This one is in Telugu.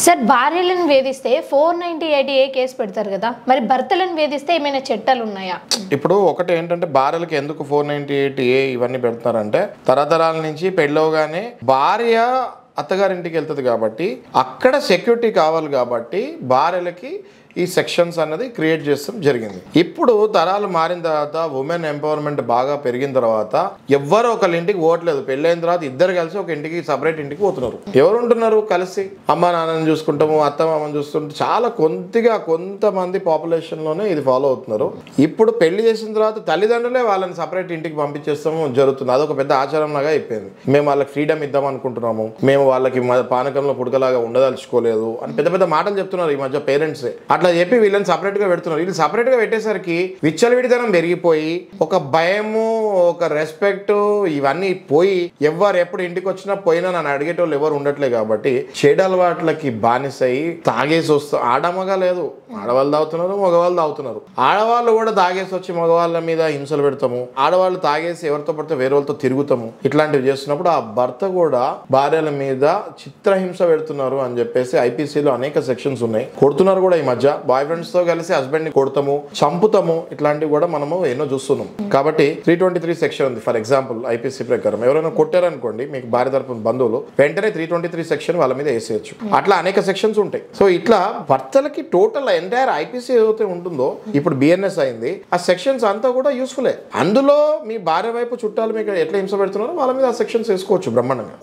సార్ భార్యలను వేధిస్తే 498A కేసు పెడతారు కదా, మరి భర్తలను వేధిస్తే ఏమైనా చట్టాలు ఉన్నాయా? ఇప్పుడు ఒకటి ఏంటంటే భార్యలకు ఎందుకు 498A ఇవన్నీ పెడతారంటే తరతరాల నుంచి పెళ్ళవగానే భార్య అత్తగారింటికి వెళ్తుంది కాబట్టి అక్కడ సెక్యూరిటీ కావాలి కాబట్టి భార్యలకి ఈ సెక్షన్స్ అన్నది క్రియేట్ చేస్తాం జరిగింది. ఇప్పుడు తరాలు మారిన తర్వాత ఉమెన్ ఎంపవర్మెంట్ బాగా పెరిగిన తర్వాత ఎవ్వరు ఒకళ్ళ ఇంటికి పోవట్లేదు. పెళ్ళైన తర్వాత ఇద్దరు కలిసి ఒక ఇంటికి సపరేట్ ఇంటికి పోతున్నారు. ఎవరు ఉంటున్నారు కలిసి? అమ్మ నాన్నని చూసుకుంటాము, అత్త మామని చూసుకుంటాం. చాలా కొంతమంది పాపులేషన్లోనే ఇది ఫాలో అవుతున్నారు. ఇప్పుడు పెళ్లి చేసిన తర్వాత తల్లిదండ్రులే వాళ్ళని సపరేట్ ఇంటికి పంపించేస్తాము జరుగుతుంది. అదొక పెద్ద ఆచారం లాగా అయిపోయింది. మేము వాళ్ళకి ఫ్రీడమ్ ఇద్దాం అనుకుంటున్నాము, మేము వాళ్ళకి పానకంలో పుడకలాగా ఉండదలుచుకోలేదు అని పెద్ద పెద్ద మాటలు చెప్తున్నారు ఈ మధ్య పేరెంట్సే. అట్లా చెప్పి వీళ్ళని సపరేట్ గా పెడుతున్నారు. వీళ్ళు సపరేట్ గా పెట్టేసరికి విచ్చలవిడితనం పెరిగిపోయి ఒక భయము, ఒక రెస్పెక్ట్ ఇవన్నీ పోయి ఎవరు ఎప్పుడు ఇంటికి వచ్చినా పోయినా నన్ను అడిగేటోళ్ళు ఎవరు ఉండట్లే కాబట్టి చెడు అలవాట్లకి బానిసై తాగేసి వస్తూ ఆడమగా లేదు, ఆడవాళ్ళు తాగుతున్నారు, మగవాళ్ళు తాగుతున్నారు. ఆడవాళ్ళు కూడా తాగేసి వచ్చి మగవాళ్ళ మీద హింసలు పెడతాము, ఆడవాళ్ళు తాగేసి ఎవరితో పడితే వేరే వాళ్ళతో తిరుగుతాము. ఇట్లాంటివి చేస్తున్నప్పుడు ఆ భర్త కూడా భార్యల మీద చిత్రహింస పెడుతున్నారు అని చెప్పేసి ఐపీసీలో అనేక సెక్షన్స్ ఉన్నాయి. కొడుతున్నారు కూడా ఈ మధ్య. బాయ్ ఫ్రెండ్స్ తో కలిసి హస్బెండ్ ని కొడతాము, చంపుతాము, ఇట్లాంటివి కూడా మనము ఎన్నో చూస్తున్నాం. కాబట్టి 323 సెక్షన్ ఉంది. ఫర్ ఎగ్జాంపుల్ ఐపీసీ ప్రకారం ఎవరైనా కొట్టారనుకోండి మీకు భార్య తరపున బంధువులు, వెంటనే 323 సెక్షన్ వాళ్ళ మీద వేసేయచ్చు. అట్లా అనేక సెక్షన్స్ ఉంటాయి. సో ఇట్లా భర్తలకి టోటల్ ఎంటైర్ ఐపీసీ ఏదైతే ఉంటుందో ఇప్పుడు బిఎన్ఎస్ అయింది, ఆ సెక్షన్స్ అంతా కూడా యూస్ఫుల్లే. అందులో మీ భార్య వైపు చుట్టాలు మీకు ఎట్లా హింస పెడుతున్నారో వాళ్ళ మీద ఆ సెక్షన్స్ వేసుకోవచ్చు బ్రహ్మాండంగా.